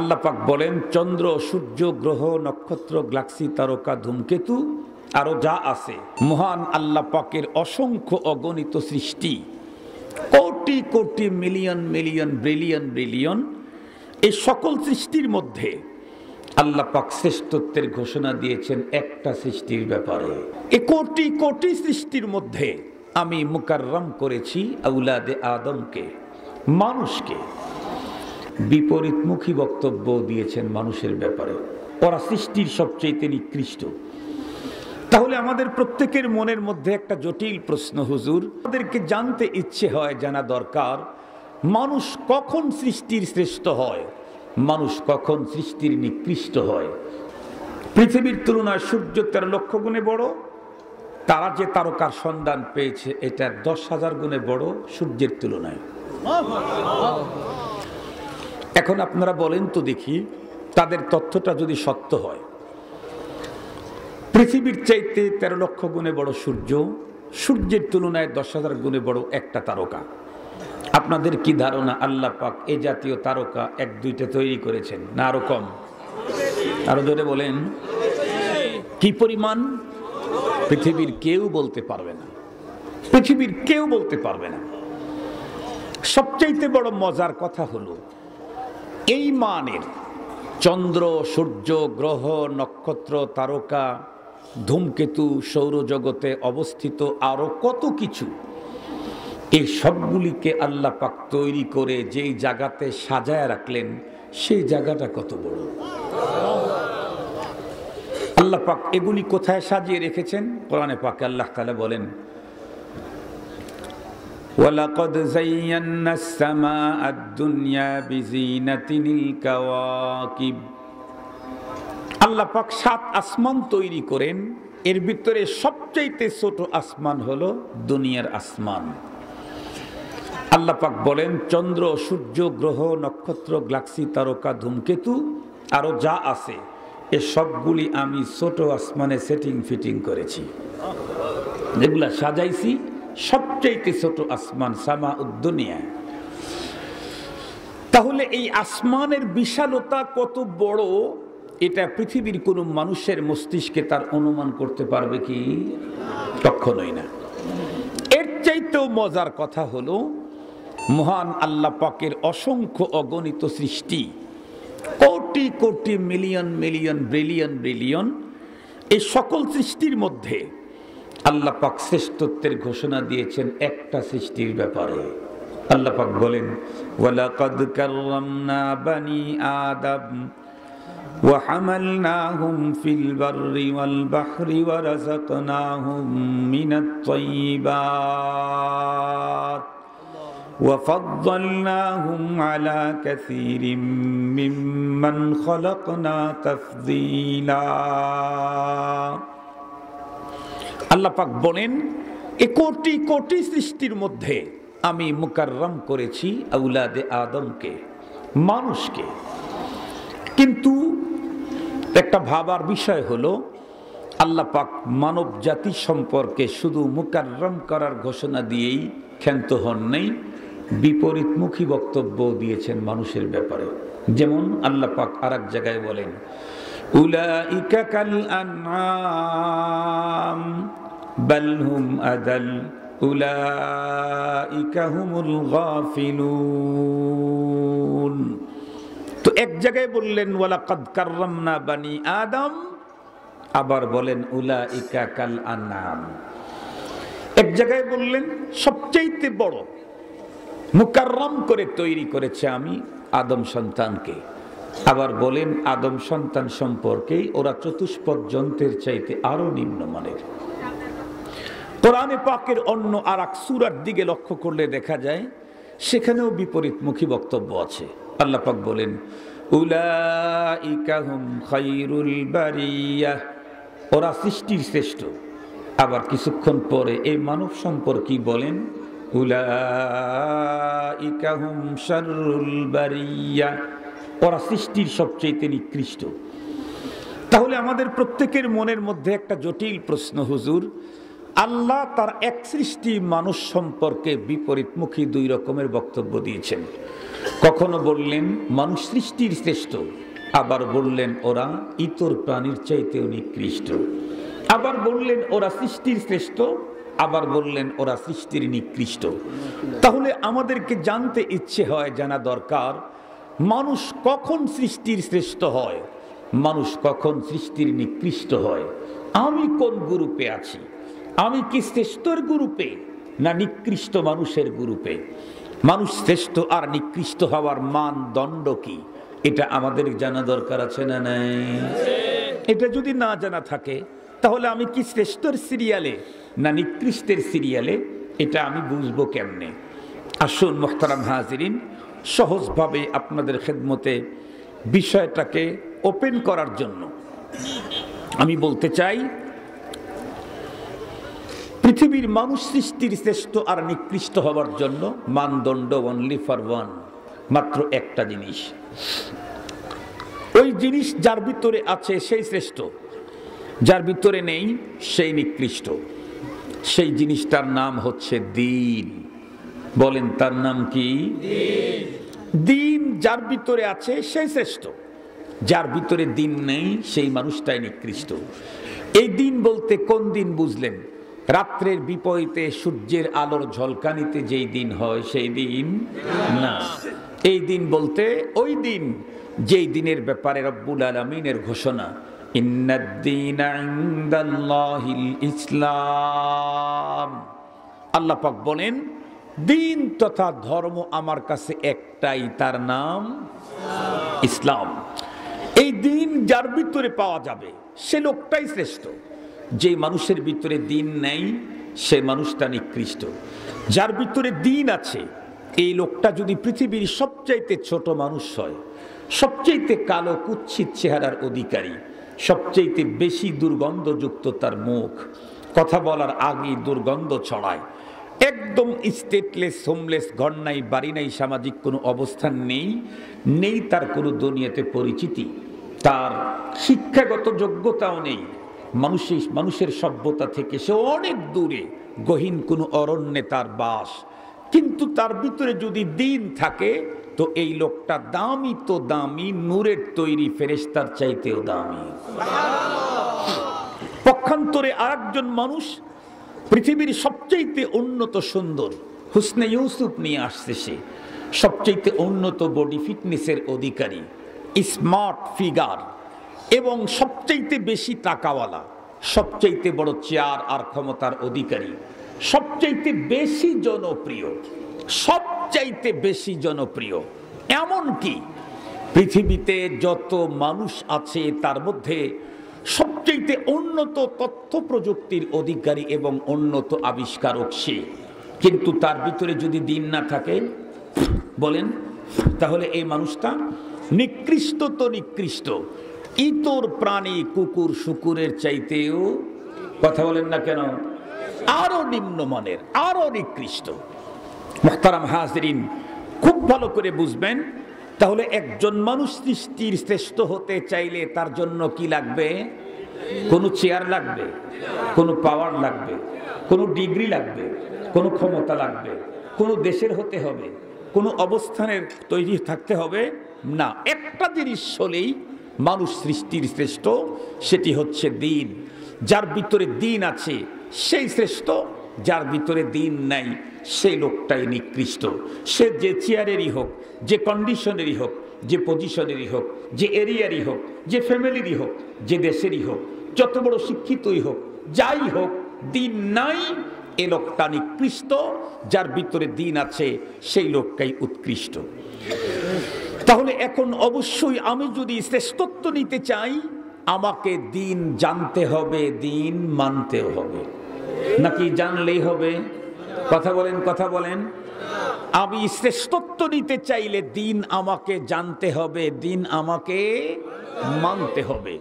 আল্লাহ পাক বলেন চন্দ্র, সূর্য, গ্রহ, নক্ষত্র, গ্যালাক্সি, তারকা, ধূমকেতু আরো যা আছে, মহান আল্লাহ পাকের অসংখ্য অগণিত সৃষ্টি, crore crore million million billion billion, এই সকল সৃষ্টির মধ্যে আল্লাহ পাক শ্রেষ্ঠত্বের ঘোষণা দিয়েছেন একটা সৃষ্টির ব্যাপারে। এই কোটি কোটি সৃষ্টির মধ্যে আমি মুকাররম করেছি আউলাদে আদমকে, মানুষকে। বিপরীতমুখী বক্তব্য দিয়েছেন মানুষের ব্যাপারে, ওরা সৃষ্টির সবচেয়ে নিকৃষ্ট। তাহলে আমাদের প্রত্যেকের মনের মধ্যে একটা জটিল প্রশ্ন, হুজুর, আমাদেরকে জানতে ইচ্ছে হয়, জানা দরকার, মানুষ কখন সৃষ্টির শ্রেষ্ঠ হয়, মানুষ কখন সৃষ্টির নিকৃষ্ট হয়? পৃথিবীর তুলনায় সূর্য 13 লক্ষ গুণে বড়, তারা যে তারকার সন্ধান পেয়েছে এটা 10,000 গুণে বড় সূর্যের তুলনায়। এখন আপনারা বলেন তো দেখি, তাদের তথ্যটা যদি সত্য হয়, পৃথিবীর চাইতে 13 লক্ষ গুণে বড় সূর্য, সূর্যের তুলনায় 10,000 গুণে বড় একটা তারকা। আপনাদের কি ধারণা আল্লাহ পাক এই জাতীয় তারকা 1-2টা তৈরি করেছেন, না আরো কম? আরো জোরে বলেন, কি পরিমাণ? পৃথিবীর কেউ বলতে পারবে না, পৃথিবীর কেউ বলতে পারবে না। সবচাইতে বড় মজার কথা হলো, এই মানের চন্দ্র, সূর্য, গ্রহ, নক্ষত্র, তারকা, ধূমকেতু, সৌরজগতে অবস্থিত আরো কত কিছু, এই সবগুলিকে আল্লাহ পাক তৈরি করে যেই জায়গাতে সাজায় রাখলেন, সেই জায়গাটা কত বড়! আল্লাহ পাক এগুলি কোথায় সাজিয়ে রেখেছেন? কোরআনে পাকে আল্লাহ তাআলা বলেন, ওয়ালাকাদ যায়্যানাস সামাআদ দুনিয়া বিজিনাতিল কাওয়াকিব। আল্লাহ পাক 7 আসমান তৈরি করেন, এর ভিতরে সবচাইতে ছোট আসমান হলো দুনিয়ার আসমান। আল্লাহ পাক বলেন চন্দ্র, সূর্য, গ্রহ, নক্ষত্র, গ্যালাক্সি, তারকা, ধূমকেতু আরো যা আছে, এ সবগুলি আমি ছোট আসমানে সেটিং ফিটিং করেছি, যেগুলা সাজাইছি সবচাইতে ছোট আসমান, সামাউদ দুনিয়া। তাহলে এই আসমানের বিশালতা কত বড়, এটা পৃথিবীর কোন মানুষের মস্তিষ্কে তার অনুমান করতে পারবে কি? কখনোই না। এর চাইতেও মজার কথা হলো, মহান আল্লাহ পাকের অসংখ্য অগণিত সৃষ্টি, crore crore million million billion billion, এই সকল সৃষ্টির মধ্যে আল্লাহ পাক শ্রেষ্ঠত্বের ঘোষণা দিয়েছেন একটা সৃষ্টির ব্যাপারে। আল্লাহ পাক বলেন, ওয়ালাকাদ কাররামনা বানি আদম ওয়া হামালনাহুম ফিল বাররি ওয়াল বাহরি ওয়া রাযাকনাহুম মিনাত তাইয়্যিবাত ওয়া ফাদ্দালনাহুম আলা কাসীরিম মিম্মান খালাকনা তাফদীলা। আল্লাহ পাক বলেন, এ কোটি কোটি সৃষ্টির মধ্যে আমি মুকাররম করেছি আউলাদে আদমকে, মানুষকে। কিন্তু একটা ভাবার বিষয় হলো, আল্লাহ পাক মানব জাতি সম্পর্কে শুধু মুকাররম করার ঘোষণা দিয়েই ক্ষান্ত হন নাই, বিপরীতমুখী বক্তব্য দিয়েছেন মানুষের ব্যাপারে। যেমন আল্লাহ পাক আরেক জায়গায় বলেন, উলাইকা কাল আনআম বাল হুম আদাল উলাইকা হুমুল গাফিলুন। তো এক জায়গায় বললেন ওয়ালাকাদ কাররামনা বানি আদম, আবার বলেন উলাইকা কাল আনআম। এক জায়গায় বললেন সবচাইতে বড় মুকাররম করে তৈরি করেছে আমি আদম সন্তানকে, আবার বলেন আদম সন্তান সম্পর্কে ওরা চতুষ্পদ যন্ত্রের চাইতে আরো নিম্নমানের। কোরআনে পাকের অন্য আর এক সূরার দিকে লক্ষ্য করলে দেখা যায় সেখানেও বিপরীতমুখী বক্তব্য আছে। আল্লাহ পাক বলেন, উলাইকা হুম খায়রুল বারিয়াহ, ওরা সৃষ্টির শ্রেষ্ঠ। আবার কিছুক্ষণ পরে এই মানব সম্পর্কে বলেন, উলাইকা হুম শাররুল বারিয়াহ, ওরা সৃষ্টির সবচেয়ে নিকৃষ্ট। তাহলে আমাদের প্রত্যেকের মনের মধ্যে একটা জটিল প্রশ্ন, হুজুর, আল্লাহ তার এক সৃষ্টি মানুষ সম্পর্কে বিপরীতমুখী দুই রকমের বক্তব্য দিয়েছেন। কখনো বললেন মানুষ সৃষ্টির শ্রেষ্ঠ, আবার বললেন ওরা ইতর প্রাণীর চাইতেও নিকৃষ্ট। আবার বললেন ওরা সৃষ্টির শ্রেষ্ঠ, আবার বললেন ওরা সৃষ্টির নিকৃষ্ট। তাহলে আমাদেরকে জানতে ইচ্ছে হয়, জানা দরকার, মানুষ কখন সৃষ্টির শ্রেষ্ঠ হয়, মানুষ কখন সৃষ্টির নিকৃষ্ট হয়। আমি কোন গ্রুপে আছি? আমি কি শ্রেষ্ঠর গ্রুপে না নিকৃষ্ট মানুষের গ্রুপে? মানুষ শ্রেষ্ঠ আর নিকৃষ্ট হওয়ার মানদণ্ড কি, এটা আমাদের জানা দরকার আছে না নাই? এটা যদি না জানা থাকে তাহলে আমি কি শ্রেষ্ঠর সিরিয়ালে না নিকৃষ্টের সিরিয়ালে, এটা আমি বুঝবো কেমনে? আসুন মুহতারাম হাজিরিন, সহজভাবে আপনাদের খেদমতে বিষয়টাকে ওপেন করার জন্য আমি বলতে চাই, পৃথিবীর মানুষ সৃষ্টির শ্রেষ্ঠ আর নিকৃষ্ট হওয়ার জন্য মানদণ্ড অনলি ফর ওয়ান, মাত্র একটা জিনিস। ওই জিনিস যার ভিতরে আছে সেই শ্রেষ্ঠ, যার ভিতরে নেই সেই নিকৃষ্ট। সেই জিনিসটার নাম হচ্ছে দ্বীন। বলেন, তার নাম কি? দ্বীন যার ভিতরে আছে সেই শ্রেষ্ঠ, যার ভিতরে দ্বীন নেই সেই মানুষটাই নিকৃষ্ট। এই দ্বীন বলতে কোন দিন বুঝলেন? রাত্রের বিপরীতে সূর্যের আলোর ঝলকানিতে যেই দিন হয় সেই দিন না। এই দিন বলতে ওই দিন যেই দিনের ব্যাপারে রব্বুল আলামিনের ঘোষণা, ইন্নাদ-দীনা ইনদাল্লাহিল ইসলাম। আল্লাহ পাক বলেন, দিন তথা ধর্ম আমার কাছে একটাই, তার নাম ইসলাম। এই দিন যার ভিতরে পাওয়া যাবে সে লোকটাই শ্রেষ্ঠ। যে মানুষের ভিতরে দিন নেই সে মানুষটা নিকৃষ্ট। যার ভিতরে দিন আছে এই লোকটা যদি পৃথিবীর সবচাইতে ছোট মানুষ হয়, সবচাইতে কালো কুৎসিত চেহারার অধিকারী, সবচাইতে বেশি দুর্গন্ধযুক্ত তার মুখ, কথা বলার আগেই দুর্গন্ধ ছড়ায়, একদম স্টেটলেস, হোমলেস, ঘর নাই, বাড়ি নাই, সামাজিক কোনো অবস্থান নেই, নেই তার কোনো দুনিয়াতে পরিচিতি, তার শিক্ষাগত যোগ্যতাও নেই, মানুষের সভ্যতা থেকে সে অনেক দূরে, গহীন কোনো অরণ্যে তার বাস, কিন্তু তার ভিতরে যদি দিন থাকে তো এই লোকটা দামি তো দামি, নূরের তৈরি ফেরেশতার চাইতেও দামি। পক্ষান্তরে আরেকজন মানুষ পৃথিবীর সবচাইতে উন্নত সুন্দর, হুসনে ইউসুফ নিয়ে আসছে, সে সবচাইতে উন্নত বডি ফিটনেসের অধিকারী, স্মার্ট ফিগার, এবং সবচাইতে বেশি টাকাওয়ালা, সবচাইতে বড় চেয়ার আর ক্ষমতার অধিকারী, সবচাইতে বেশি জনপ্রিয়, সবচাইতে বেশি জনপ্রিয়। এমনকি পৃথিবীতে যত মানুষ আছে তার মধ্যে সবচাইতে উন্নত তথ্য প্রযুক্তির অধিকারী এবং উন্নত আবিষ্কারক সে, কিন্তু তার ভিতরে যদি দিন না থাকে, বলেন তাহলে এই মানুষটা নিকৃষ্ট তো নিকৃষ্ট, ইতর প্রাণী কুকুর শুকুরের চাইতেও, কথা বলেন না কেন, আরো নিম্নমানের, আরো নিকৃষ্ট। মুহতারাম হাজিরিন, খুব ভালো করে বুঝবেন। তাহলে একজন মানুষ সৃষ্টির শ্রেষ্ঠ হতে চাইলে তার জন্য কি লাগবে? কোনো চেয়ার লাগবে, কোনো পাওয়ার লাগবে, কোনো ডিগ্রি লাগবে, কোনো ক্ষমতা লাগবে, কোনো দেশের হতে হবে, কোনো অবস্থানের তৈরি থাকতে হবে না। একটা জিনিস হলেই মানুষ সৃষ্টির শ্রেষ্ঠ, সেটি হচ্ছে দিন। যার ভিতরে দিন আছে সেই শ্রেষ্ঠ, যার ভিতরে দিন নাই সেই লোকটাই নিকৃষ্ট। সে যে চেয়ারেরই হোক, যে কন্ডিশনেরই হোক, যে পজিশনেরই হোক, যে এরিয়ারই হোক, যে ফ্যামিলিরই হোক, যে দেশেরই হোক, যত বড় শিক্ষিতই হোক, যাই হোক, দিন নাই এ লোকটা নিকৃষ্ট। যার ভিতরে দিন আছে সেই লোকটাই উৎকৃষ্ট। তাহলে এখন অবশ্যই আমি যদি শ্রেষ্ঠত্ব নিতে চাই, আমাকে দিন জানতে হবে, দিন মানতেও হবে, নাকি জানলেই হবে? কথা বলেন, কথা বলেন। আমি শ্রেষ্ঠত্ব নিতে চাইলে দিন আমাকে জানতে হবে, দিন আমাকে মানতে হবে।